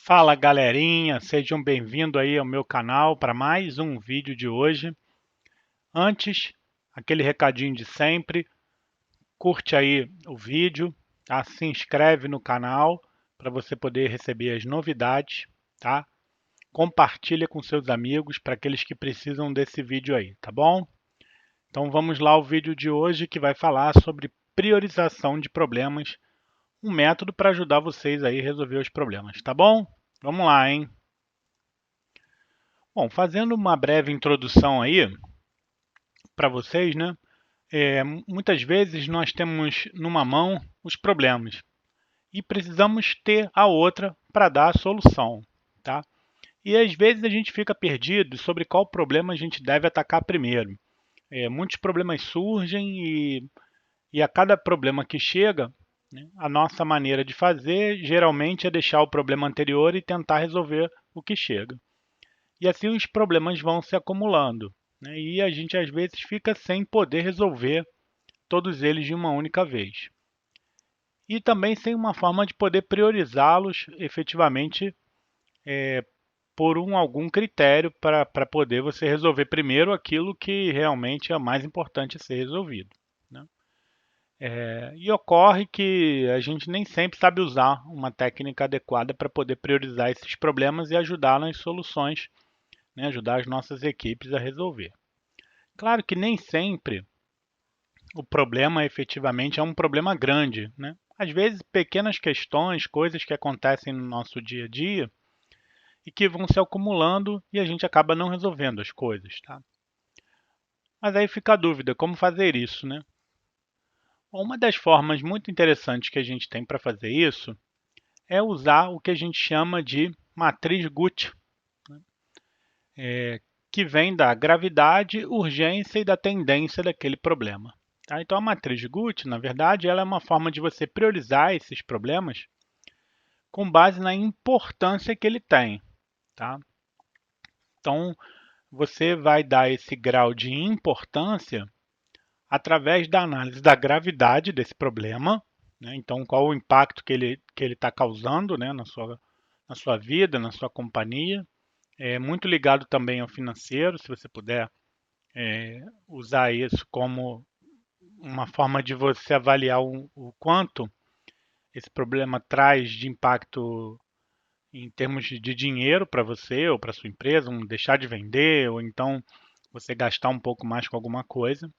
Fala galerinha, sejam bem-vindos aí ao meu canal para mais um vídeo de hoje. Antes, aquele recadinho de sempre, curte aí o vídeo, tá? Se inscreve no canal para você poder receber as novidades, tá? Compartilha com seus amigos para aqueles que precisam desse vídeo aí, tá bom? Então vamos lá ao vídeo de hoje que vai falar sobre priorização de problemas, um método para ajudar vocês aí a resolver os problemas, tá bom? Vamos lá, hein? Bom, fazendo uma breve introdução aí para vocês, né? Muitas vezes nós temos numa mão os problemas e precisamos ter a outra para dar a solução, tá? E às vezes a gente fica perdido sobre qual problema a gente deve atacar primeiro. Muitos problemas surgem e a cada problema que chega, né, a nossa maneira de fazer geralmente é deixar o problema anterior e tentar resolver o que chega. E assim os problemas vão se acumulando, né? E a gente às vezes fica sem poder resolver todos eles de uma única vez. E também sem uma forma de poder priorizá-los efetivamente por algum critério para poder você resolver primeiro aquilo que realmente é mais importante a ser resolvido, né? E ocorre que a gente nem sempre sabe usar uma técnica adequada para poder priorizar esses problemas e ajudar nas soluções, né? Ajudar as nossas equipes a resolver. Claro que nem sempre o problema efetivamente é um problema grande, né? Às vezes, pequenas questões, coisas que acontecem no nosso dia a dia e que vão se acumulando e a gente acaba não resolvendo as coisas, tá? Mas aí fica a dúvida, como fazer isso, né? Uma das formas muito interessantes que a gente tem para fazer isso é usar o que a gente chama de matriz Guth, que vem da gravidade, urgência e da tendência daquele problema. Tá? Então a matriz Guth, na verdade, ela é uma forma de você priorizar esses problemas com base na importância que ele tem. Tá? Então você vai dar esse grau de importância através da análise da gravidade desse problema, né? Então qual o impacto que ele está causando, né, na sua vida, na sua companhia. É muito ligado também ao financeiro, se você puder usar isso como uma forma de você avaliar o quanto esse problema traz de impacto em termos de dinheiro para você ou para sua empresa, deixar de vender ou então você gastar um pouco mais com alguma coisa.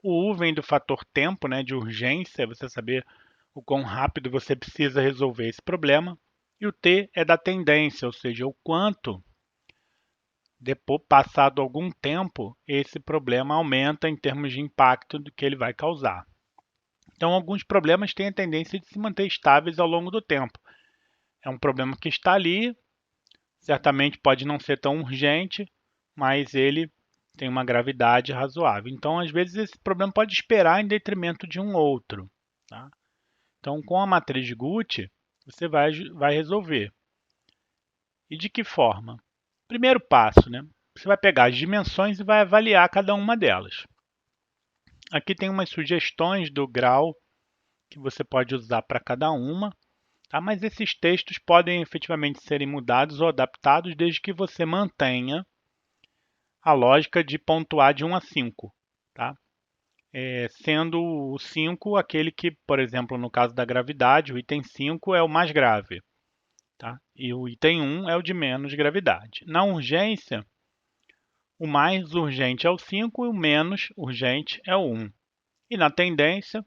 O U vem do fator tempo, né, de urgência, você saber o quão rápido você precisa resolver esse problema. E o T é da tendência, ou seja, o quanto, depois, passado algum tempo, esse problema aumenta em termos de impacto do que ele vai causar. Então, alguns problemas têm a tendência de se manter estáveis ao longo do tempo. É um problema que está ali, certamente pode não ser tão urgente, mas ele tem uma gravidade razoável. Então, às vezes, esse problema pode esperar em detrimento de um outro. Tá? Então, com a matriz Guth, você vai resolver. E de que forma? Primeiro passo, né? Você vai pegar as dimensões e vai avaliar cada uma delas. Aqui tem umas sugestões do grau que você pode usar para cada uma. Tá? Mas esses textos podem efetivamente serem mudados ou adaptados desde que você mantenha a lógica de pontuar de 1 a 5, tá? Sendo o 5 aquele que, por exemplo, no caso da gravidade, o item 5 é o mais grave, tá? E o item 1 é o de menos gravidade. Na urgência, o mais urgente é o 5 e o menos urgente é o 1. E na tendência,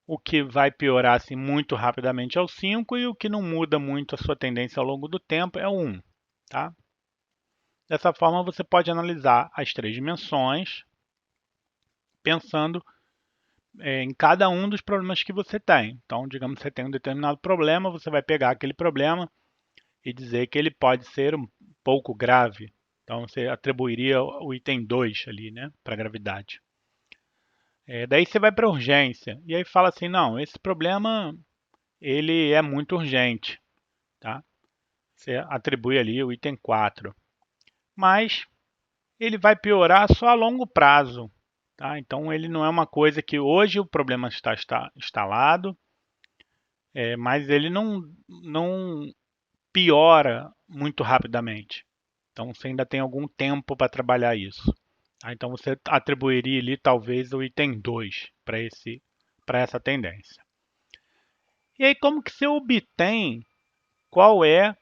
o que vai piorar assim, muito rapidamente é o 5 e o que não muda muito a sua tendência ao longo do tempo é o 1. Tá? Dessa forma, você pode analisar as três dimensões, pensando em cada um dos problemas que você tem. Então, digamos que você tem um determinado problema, você vai pegar aquele problema e dizer que ele pode ser um pouco grave. Então, você atribuiria o item 2 ali, né, para a gravidade. Daí você vai para a urgência e aí fala assim, não, esse problema ele é muito urgente, tá? Você atribui ali o item 4. Mas ele vai piorar só a longo prazo, tá? Então ele não é uma coisa que hoje o problema está instalado, mas ele não piora muito rapidamente. Então você ainda tem algum tempo para trabalhar isso. Tá? Então você atribuiria ali talvez o item 2 para essa tendência. E aí como que você obtém qual é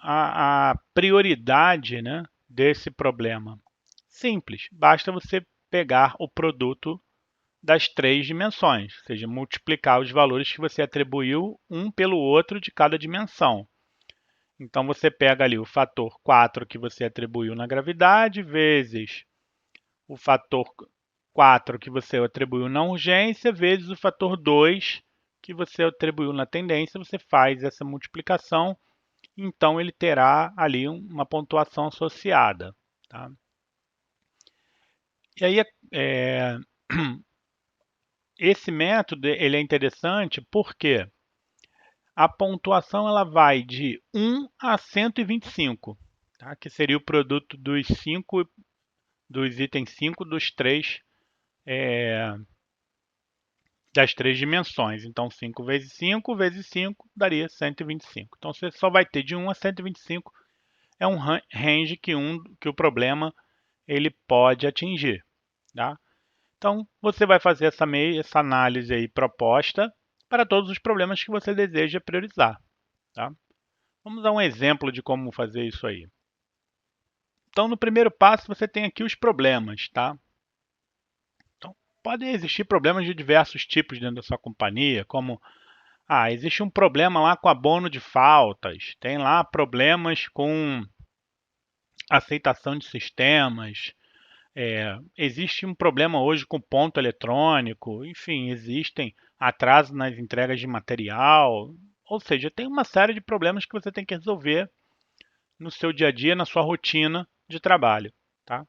a prioridade, né, desse problema? Simples, basta você pegar o produto das três dimensões, ou seja, multiplicar os valores que você atribuiu um pelo outro de cada dimensão. Então você pega ali o fator 4 que você atribuiu na gravidade, vezes o fator 4 que você atribuiu na urgência, vezes o fator 2 que você atribuiu na tendência, você faz essa multiplicação, então ele terá ali uma pontuação associada. Tá? E aí, esse método ele é interessante porque a pontuação ela vai de 1 a 125, tá? Que seria o produto dos itens 5 das três dimensões. Então, 5 vezes 5 vezes 5 daria 125. Então, você só vai ter de 1 a 125, é um range que o problema ele pode atingir. Tá? Então, você vai fazer essa análise aí proposta para todos os problemas que você deseja priorizar. Tá? Vamos dar um exemplo de como fazer isso aí. Então, no primeiro passo, você tem aqui os problemas. Tá? Então, podem existir problemas de diversos tipos dentro da sua companhia, como existe um problema lá com abono de faltas, tem lá problemas com aceitação de sistemas, existe um problema hoje com ponto eletrônico, enfim, existem atrasos nas entregas de material, ou seja, tem uma série de problemas que você tem que resolver no seu dia a dia, na sua rotina de trabalho, tá?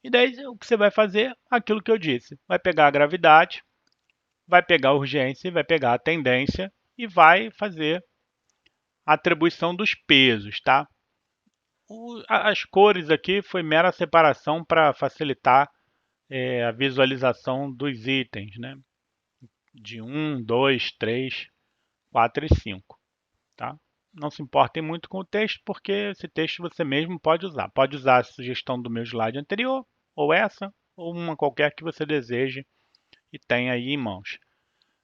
E daí o que você vai fazer? Aquilo que eu disse, vai pegar a gravidade, vai pegar a urgência, vai pegar a tendência e vai fazer a atribuição dos pesos, tá? As cores aqui foi mera separação para facilitar a visualização dos itens, né? De 1, 2, 3, 4 e 5. Tá? Não se importem muito com o texto, porque esse texto você mesmo pode usar. Pode usar a sugestão do meu slide anterior, ou essa, ou uma qualquer que você deseje e tenha aí em mãos.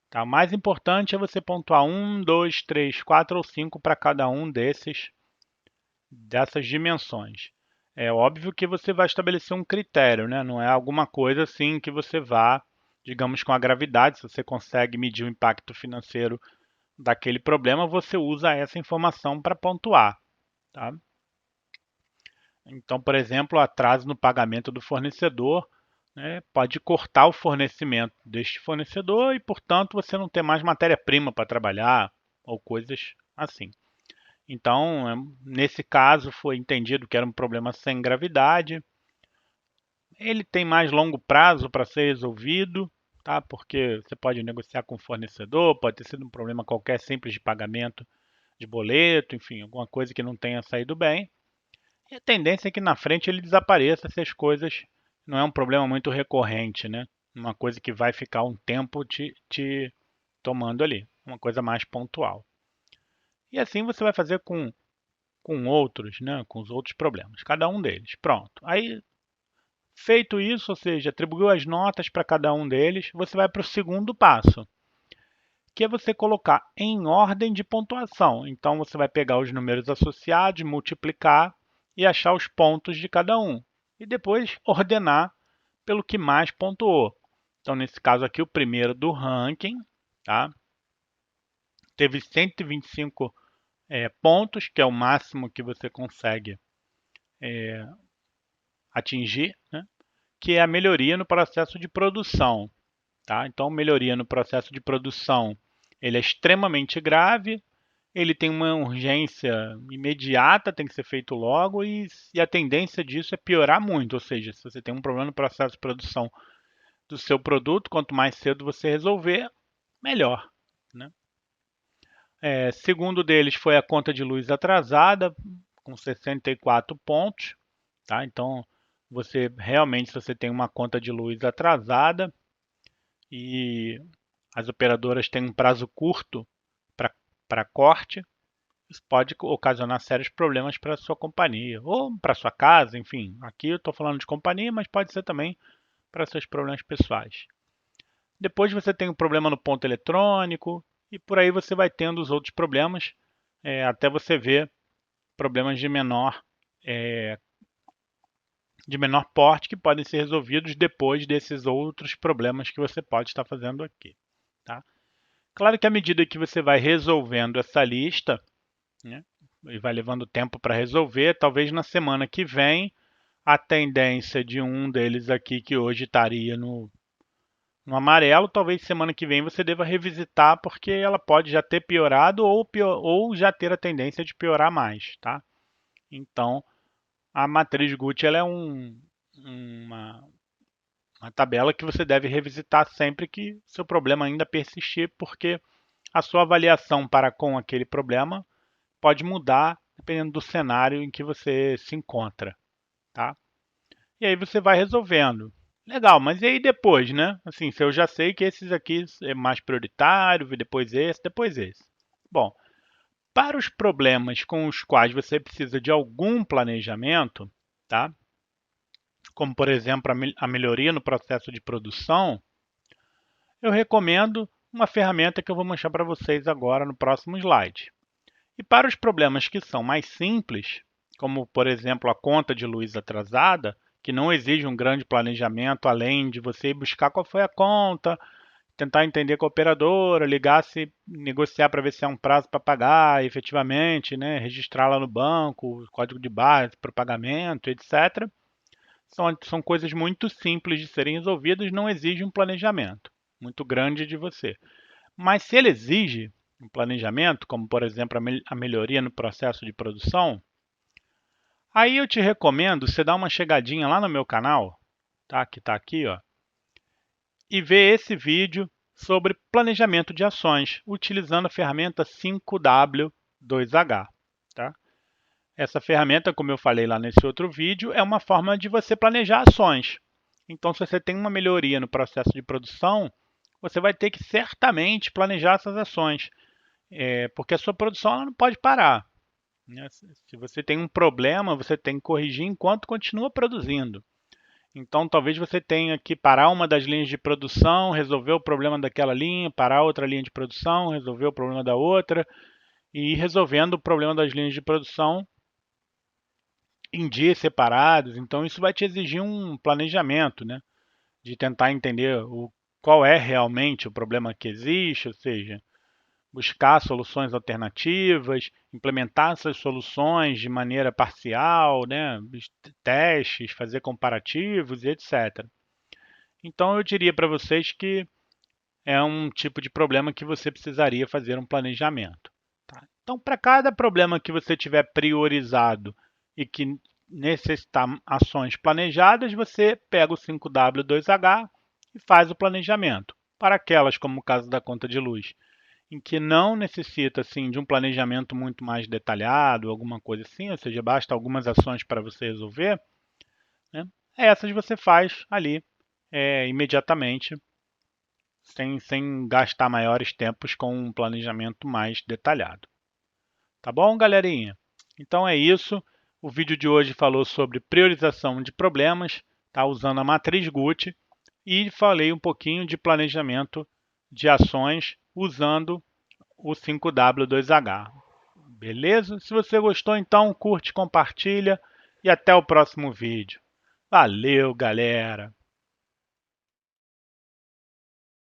Tá? O mais importante é você pontuar 1, 2, 3, 4 ou 5 para cada um dessas dimensões. É óbvio que você vai estabelecer um critério, né? Não é alguma coisa assim que você vá, digamos, com a gravidade, se você consegue medir o impacto financeiro daquele problema, você usa essa informação para pontuar. Tá? Então, por exemplo, o atraso no pagamento do fornecedor, né, pode cortar o fornecimento deste fornecedor e, portanto, você não ter mais matéria-prima para trabalhar ou coisas assim. Então, nesse caso, foi entendido que era um problema sem gravidade. Ele tem mais longo prazo para ser resolvido, tá? Porque você pode negociar com o fornecedor, pode ter sido um problema qualquer simples de pagamento de boleto, enfim, alguma coisa que não tenha saído bem. E a tendência é que na frente ele desapareça se as coisas não é um problema muito recorrente, né? Uma coisa que vai ficar um tempo te tomando ali, uma coisa mais pontual. E assim você vai fazer com outros, né? Com os outros problemas, cada um deles. Pronto. Aí, feito isso, ou seja, atribuiu as notas para cada um deles, você vai para o segundo passo, que é você colocar em ordem de pontuação. Então, você vai pegar os números associados, multiplicar e achar os pontos de cada um. E depois ordenar pelo que mais pontuou. Então, nesse caso aqui, o primeiro do ranking, tá? Teve 125 pontos, que é o máximo que você consegue atingir, né? Que é a melhoria no processo de produção. Tá? Então, melhoria no processo de produção, ele é extremamente grave, ele tem uma urgência imediata, tem que ser feito logo, e a tendência disso é piorar muito, ou seja, se você tem um problema no processo de produção do seu produto, quanto mais cedo você resolver, melhor. Né? Segundo deles foi a conta de luz atrasada, com 64 pontos. Tá? Então, você realmente, se você tem uma conta de luz atrasada e as operadoras têm um prazo curto para corte, isso pode ocasionar sérios problemas para a sua companhia ou para a sua casa, enfim. Aqui eu estou falando de companhia, mas pode ser também para seus problemas pessoais. Depois você tem um problema no ponto eletrônico e por aí você vai tendo os outros problemas, até você ver problemas de menor porte que podem ser resolvidos depois desses outros problemas que você pode estar fazendo aqui. Tá? Claro que à medida que você vai resolvendo essa lista, né, e vai levando tempo para resolver, talvez na semana que vem a tendência de um deles aqui que hoje estaria no amarelo, talvez semana que vem você deva revisitar porque ela pode já ter piorado ou já ter a tendência de piorar mais, tá? Então, a matriz Gucci ela é uma tabela que você deve revisitar sempre que seu problema ainda persistir, porque a sua avaliação para com aquele problema pode mudar dependendo do cenário em que você se encontra, tá? E aí você vai resolvendo. Legal, mas e aí depois, né? Assim, se eu já sei que esses aqui é mais prioritário, depois esse, depois esse. Bom, para os problemas com os quais você precisa de algum planejamento, tá? Como por exemplo a melhoria no processo de produção, eu recomendo uma ferramenta que eu vou mostrar para vocês agora no próximo slide. E para os problemas que são mais simples, como por exemplo a conta de luz atrasada, que não exige um grande planejamento, além de você ir buscar qual foi a conta, tentar entender com a operadora, ligar se negociar para ver se é um prazo para pagar efetivamente, né, registrar lá no banco, o código de barras para o pagamento, etc. São coisas muito simples de serem resolvidas, não exige um planejamento muito grande de você. Mas se ele exige um planejamento, como por exemplo a melhoria no processo de produção, aí eu te recomendo você dar uma chegadinha lá no meu canal, tá? Que está aqui, ó, e ver esse vídeo sobre planejamento de ações, utilizando a ferramenta 5W2H. Tá? Essa ferramenta, como eu falei lá nesse outro vídeo, é uma forma de você planejar ações. Então, se você tem uma melhoria no processo de produção, você vai ter que certamente planejar essas ações, porque a sua produção ela não pode parar. Né? Se você tem um problema, você tem que corrigir enquanto continua produzindo. Então, talvez você tenha que parar uma das linhas de produção, resolver o problema daquela linha, parar outra linha de produção, resolver o problema da outra, e ir resolvendo o problema das linhas de produção em dias separados. Então, isso vai te exigir um planejamento, né? De tentar entender qual é realmente o problema que existe, ou seja, buscar soluções alternativas, implementar essas soluções de maneira parcial, né? Testes, fazer comparativos e etc. Então eu diria para vocês que é um tipo de problema que você precisaria fazer um planejamento. Tá? Então, para cada problema que você tiver priorizado e que necessitar ações planejadas, você pega o 5W2H e faz o planejamento. Para aquelas, como o caso da conta de luz, em que não necessita assim, de um planejamento muito mais detalhado, alguma coisa assim, ou seja, basta algumas ações para você resolver, né? Essas você faz ali imediatamente, sem gastar maiores tempos com um planejamento mais detalhado. Tá bom, galerinha? Então é isso. O vídeo de hoje falou sobre priorização de problemas, tá? Usando a matriz Gucci, e falei um pouquinho de planejamento de ações usando o 5W2H. Beleza? Se você gostou, então curte, compartilha e até o próximo vídeo. Valeu, galera!